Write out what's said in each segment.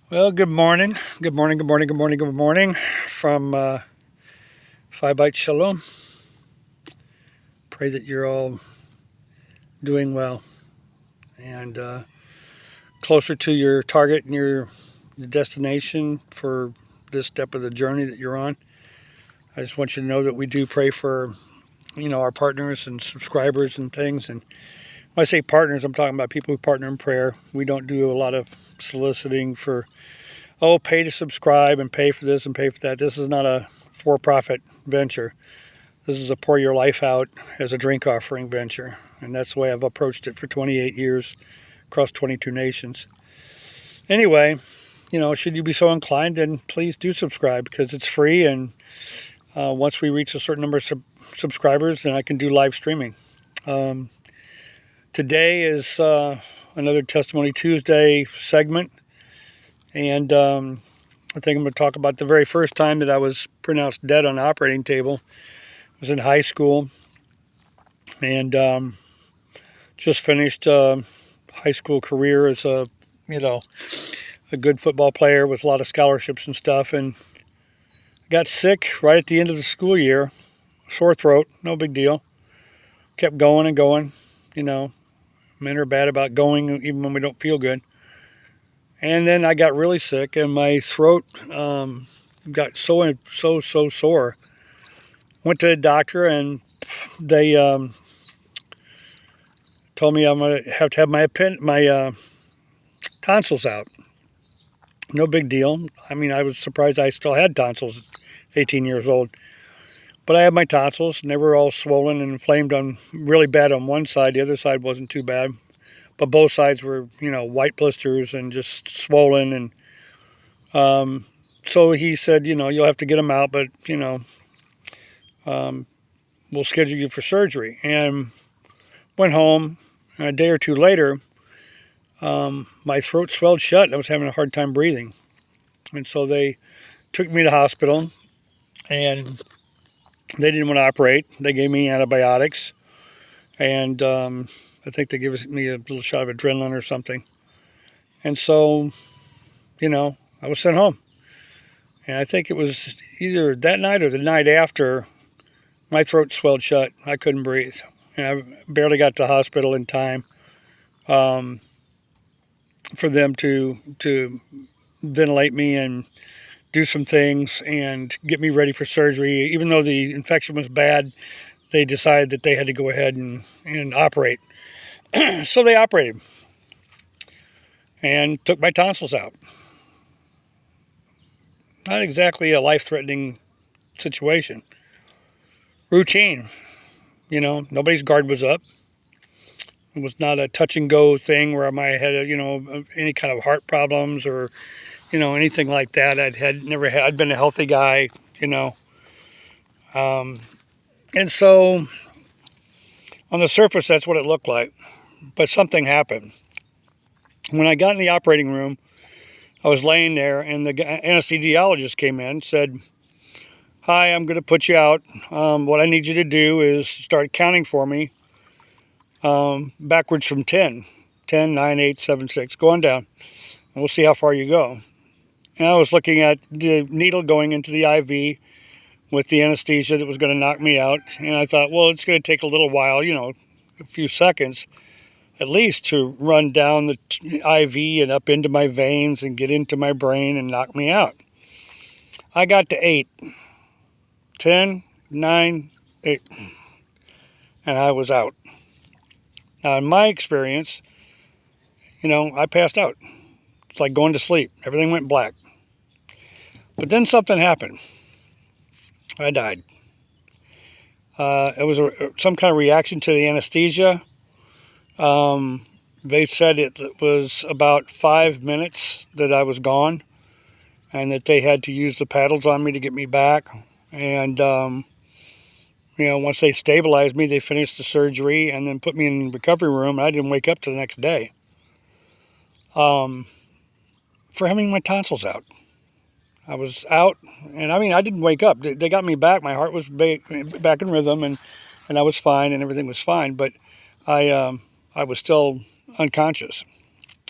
Well, good morning. Good morning, good morning, good morning, good morning from Five Bite Shalom. Pray that you're all doing well and closer to your target and your destination for this step of the journey that you're on. I just want you to know that we do pray for, our partners and subscribers and things. And when I say partners, I'm talking about people who partner in prayer. We don't do a lot of soliciting for, pay to subscribe and pay for this and pay for that. This is not a for-profit venture. This is a pour your life out as a drink offering venture. And that's the way I've approached it for 28 years across 22 nations. Anyway, should you be so inclined, then please do subscribe because it's free. And once we reach a certain number of subscribers, then I can do live streaming. Today is another Testimony Tuesday segment. And I think I'm going to talk about the very first time that I was pronounced dead on the operating table. I was in high school and just finished a high school career as a good football player with a lot of scholarships and stuff. And got sick right at the end of the school year, sore throat, no big deal. Kept going and going. Men are bad about going even when we don't feel good. And then I got really sick and my throat got so sore. Went to the doctor and they told me I'm going to have my tonsils out. No big deal. I mean, I was surprised I still had tonsils at 18 years old. But I had my tonsils, and they were all swollen and inflamed really bad on one side. The other side wasn't too bad. But both sides were, white blisters and just swollen. And so he said, you'll have to get them out, but, we'll schedule you for surgery. And went home, and a day or two later, my throat swelled shut. I was having a hard time breathing. And so they took me to the hospital, and they didn't want to operate. They gave me antibiotics, and I think they gave me a little shot of adrenaline or something. And so, I was sent home. And I think it was either that night or the night after, my throat swelled shut. I couldn't breathe. And I barely got to the hospital in time for them to ventilate me and do some things and get me ready for surgery. Even though the infection was bad, they decided that they had to go ahead and operate. So they operated and took my tonsils out. Not exactly a life-threatening situation. Routine. Nobody's guard was up. It was not a touch-and-go thing where I might have had, any kind of heart problems or, anything like that. I'd been a healthy guy, And so on the surface, that's what it looked like. But something happened. When I got in the operating room, I was laying there, and the anesthesiologist came in and said, "Hi, I'm going to put you out. What I need you to do is start counting for me backwards from 10. 10, 9, 8, 7, 6, going down. And we'll see how far you go." And I was looking at the needle going into the IV with the anesthesia that was going to knock me out. And I thought, well, it's going to take a little while, a few seconds at least to run down the IV and up into my veins and get into my brain and knock me out. I got to 8, 10, 9, 8, and I was out. Now, in my experience, I passed out. It's like going to sleep. Everything went black. But then something happened. I died. It was some kind of reaction to the anesthesia. They said it was about 5 minutes that I was gone and that they had to use the paddles on me to get me back. And, once they stabilized me, they finished the surgery and then put me in the recovery room. I didn't wake up till the next day for having my tonsils out. I was out, and I didn't wake up. They got me back. My heart was back in rhythm, and I was fine, and everything was fine. But I was still unconscious.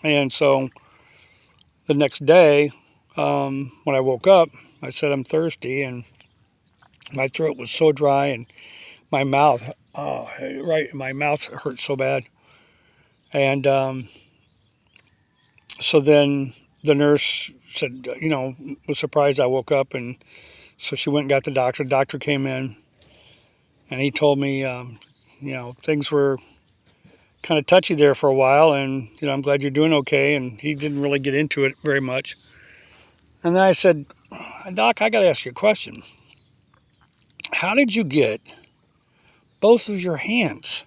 And so the next day, when I woke up, I said I'm thirsty, and my throat was so dry, and my mouth, my mouth hurt so bad. And so then the nurse said, was surprised I woke up, and so she went and got the doctor. The doctor came in, and he told me, things were kind of touchy there for a while, and I'm glad you're doing okay. And he didn't really get into it very much. And then I said, Doc, I got to ask you a question. How did you get both of your hands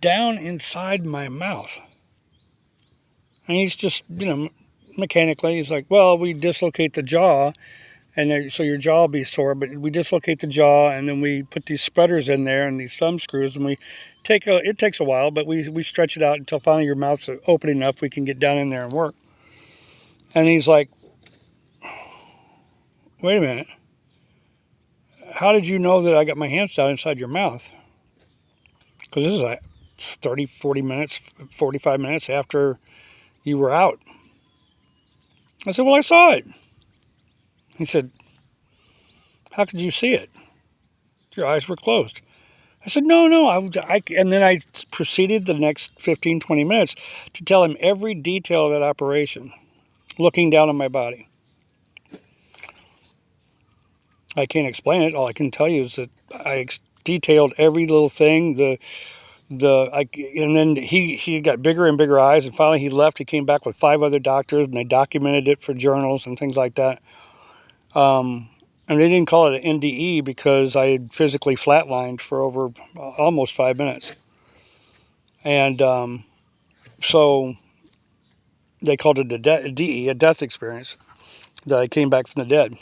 down inside my mouth? And he's just, mechanically, he's like, well, we dislocate the jaw, and so your jaw will be sore, but we dislocate the jaw, and then we put these spreaders in there and these thumb screws, and it takes a while, but we stretch it out until finally your mouth's open enough we can get down in there and work. And he's like, wait a minute. How did you know that I got my hands down inside your mouth? Because this is like 30, 40 minutes, 45 minutes after you were out. I said, well, I saw it. He said, how could you see it? Your eyes were closed. I said, no. And then I proceeded the next 15, 20 minutes to tell him every detail of that operation, looking down on my body. I can't explain it. All I can tell you is that I detailed every little thing. And then he got bigger and bigger eyes, and finally he left. He came back with 5 other doctors, and they documented it for journals and things like that. And they didn't call it an NDE because I had physically flatlined for over almost 5 minutes. And so they called it a DE, a death experience, that I came back from the dead.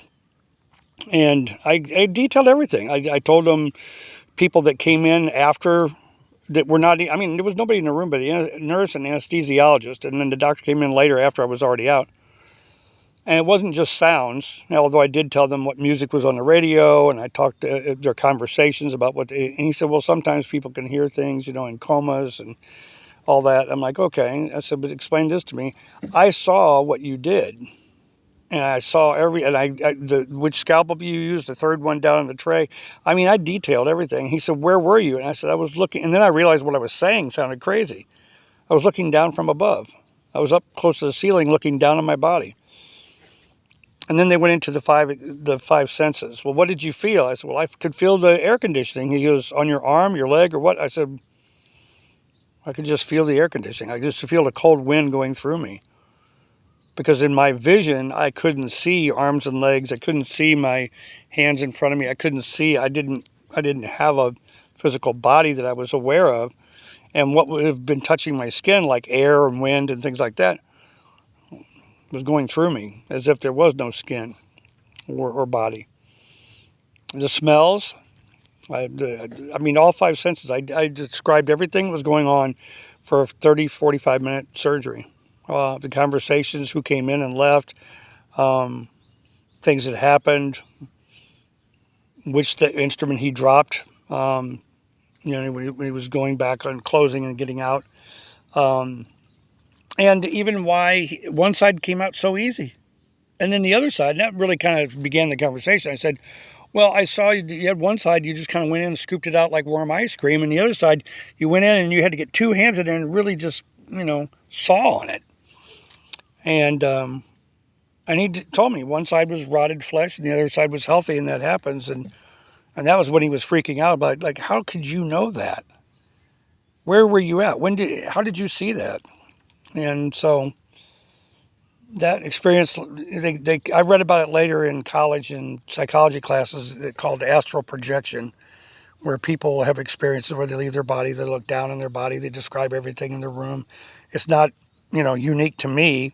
And I detailed everything. I told them people that came in after that were not, there was nobody in the room but a nurse and anesthesiologist. And then the doctor came in later after I was already out. And it wasn't just sounds, although I did tell them what music was on the radio, and I talked their conversations about and he said, well, sometimes people can hear things, in comas and all that. I'm like, okay. I said, but explain this to me. I saw what you did. And I saw which scalpel you used, the third one down in the tray. I detailed everything. He said, where were you? And I said, I was looking. And then I realized what I was saying sounded crazy. I was looking down from above. I was up close to the ceiling looking down on my body. And then they went into the five senses. Well, what did you feel? I said, well, I could feel the air conditioning. He goes, on your arm, your leg, or what? I said, I could just feel the air conditioning. I could just feel the cold wind going through me. Because in my vision, I couldn't see arms and legs. I couldn't see my hands in front of me. I couldn't see. I didn't have a physical body that I was aware of. And what would have been touching my skin, like air and wind and things like that, was going through me as if there was no skin or body. The smells, all 5 senses. I described everything that was going on for a 30, 45-minute surgery. The conversations, who came in and left, things that happened, which the instrument he dropped, when he was going back on closing and getting out. And even why one side came out so easy. And then the other side, and that really kind of began the conversation. I said, well, I saw you had one side, you just kind of went in and scooped it out like warm ice cream. And the other side, you went in and you had to get 2 hands in and really just, saw on it. And he told me one side was rotted flesh and the other side was healthy, and that happens. And that was when he was freaking out about, like, how could you know that? Where were you at? How did you see that? And so that experience, I read about it later in college in psychology classes called astral projection, where people have experiences where they leave their body, they look down on their body, they describe everything in the room. It's not, unique to me,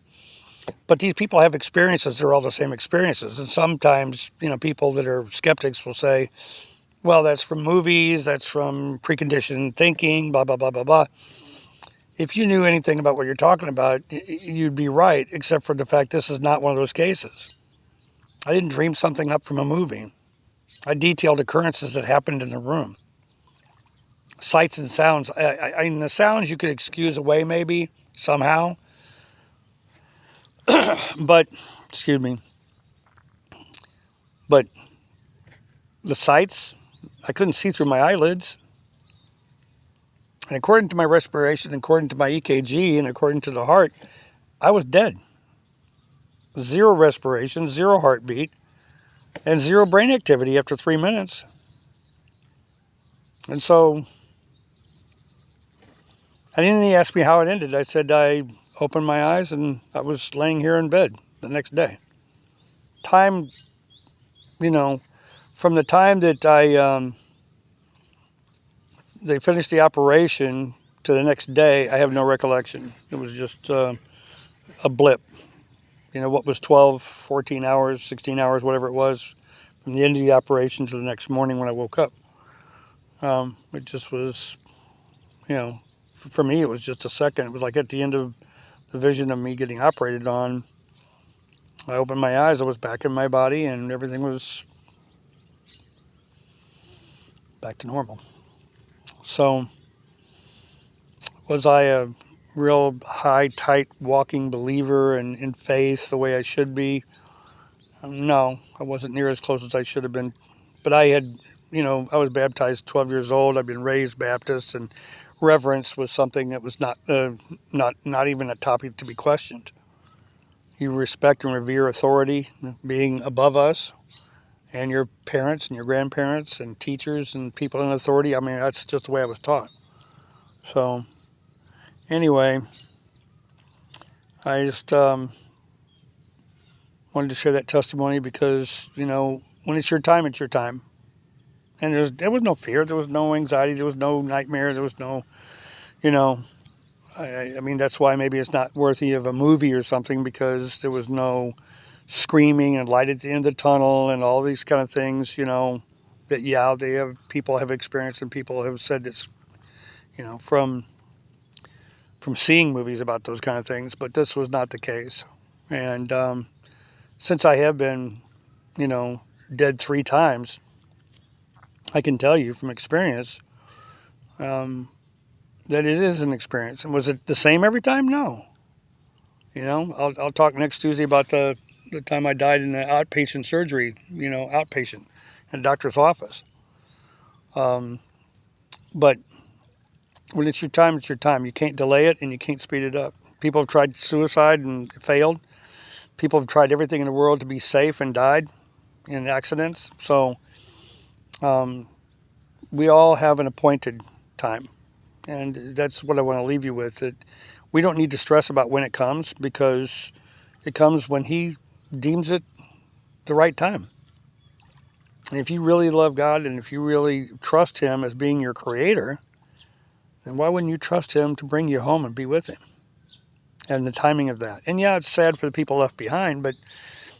but these people have experiences. They're all the same experiences. And sometimes, people that are skeptics will say, well, that's from movies, that's from preconditioned thinking, blah, blah, blah, blah, blah. If you knew anything about what you're talking about, you'd be right, except for the fact this is not one of those cases. I didn't dream something up from a movie. I detailed occurrences that happened in the room. Sights and sounds. The sounds you could excuse away maybe, somehow. But, excuse me, but the sights, I couldn't see through my eyelids. And according to my respiration, according to my EKG, and according to the heart, I was dead. 0 respiration, 0 heartbeat, and 0 brain activity after 3 minutes. And so, and then he asked me how it ended. I said I opened my eyes and I was laying here in bed the next day. Time, from the time that they finished the operation to the next day, I have no recollection. It was just a blip. What was 12, 14 hours, 16 hours, whatever it was, from the end of the operation to the next morning when I woke up. It just was, for me, it was just a second. It was like at the end of the vision of me getting operated on, I opened my eyes, I was back in my body, and everything was back to normal. So, was I a real high, tight, walking believer and in faith the way I should be? No, I wasn't near as close as I should have been. But I had, I was baptized 12 years old. I've been raised Baptist, and reverence was something that was not even a topic to be questioned. You respect and revere authority being above us, and your parents and your grandparents and teachers and people in authority. I mean, that's just the way I was taught. So, anyway, I just wanted to share that testimony because, when it's your time, it's your time. And there was no fear, there was no anxiety, there was no nightmare, there was no, I mean, that's why maybe it's not worthy of a movie or something, because there was no screaming and light at the end of the tunnel and all these kind of things, that, people have experienced and people have said it's, from seeing movies about those kind of things, but this was not the case. And since I have been, dead 3 times, I can tell you from experience that it is an experience. And was it the same every time? No. I'll talk next Tuesday about the time I died in the outpatient surgery, outpatient in a doctor's office. But when it's your time, it's your time. You can't delay it and you can't speed it up. People have tried suicide and failed. People have tried everything in the world to be safe and died in accidents. So we all have an appointed time. And that's what I want to leave you with. That we don't need to stress about when it comes, because it comes when He deems it the right time. And if you really love God and if you really trust Him as being your creator, then why wouldn't you trust Him to bring you home and be with Him? And the timing of that. And yeah, it's sad for the people left behind, but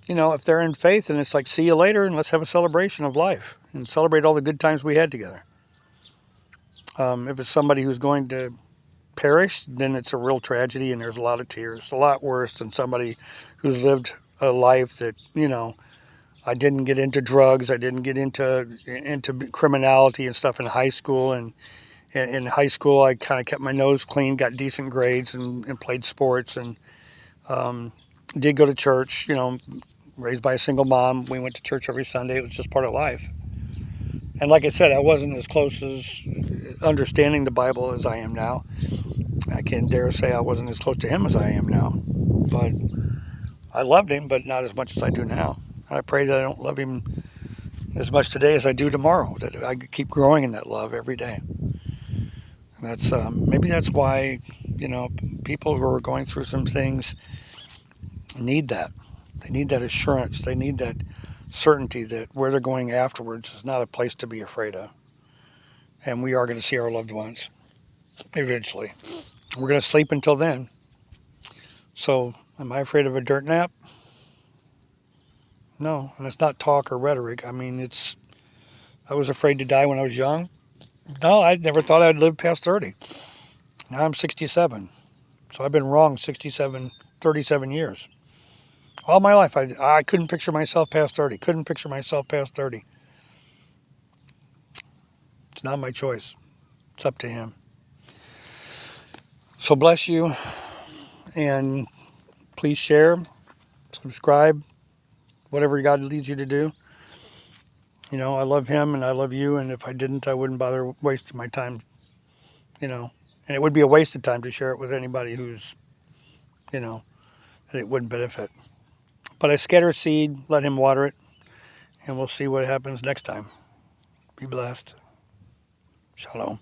if they're in faith, and it's like, see you later and let's have a celebration of life and celebrate all the good times we had together. If it's somebody who's going to perish, then it's a real tragedy and there's a lot of tears. A lot worse than somebody who's lived a life that, I didn't get into drugs, I didn't get into criminality and stuff in high school. And in high school, I kind of kept my nose clean, got decent grades, and played sports, and did go to church, raised by a single mom. We went to church every Sunday. It was just part of life. And like I said, I wasn't as close as understanding the Bible as I am now. I can't dare say I wasn't as close to Him as I am now. But I loved Him, but not as much as I do now. And I pray that I don't love Him as much today as I do tomorrow, that I keep growing in that love every day. And that's maybe that's why, people who are going through some things need that. They need that assurance. They need that certainty that where they're going afterwards is not a place to be afraid of. And we are going to see our loved ones eventually. We're going to sleep until then. So am I afraid of a dirt nap? No, and it's not talk or rhetoric. I mean, I was afraid to die when I was young. No, I never thought I'd live past 30. Now I'm 67. So I've been wrong 37 years. All my life, I couldn't picture myself past 30. Couldn't picture myself past 30. It's not my choice. It's up to Him. So bless you. And please share. subscribe, whatever God leads you to do. You know, I love him and I love you, and if I didn't, I wouldn't bother wasting my time, you know. And it would be a waste of time to share it with anybody who's, you know, that it wouldn't benefit. But I scatter a seed, let him water it, and we'll see what happens next time. Be blessed. Shalom.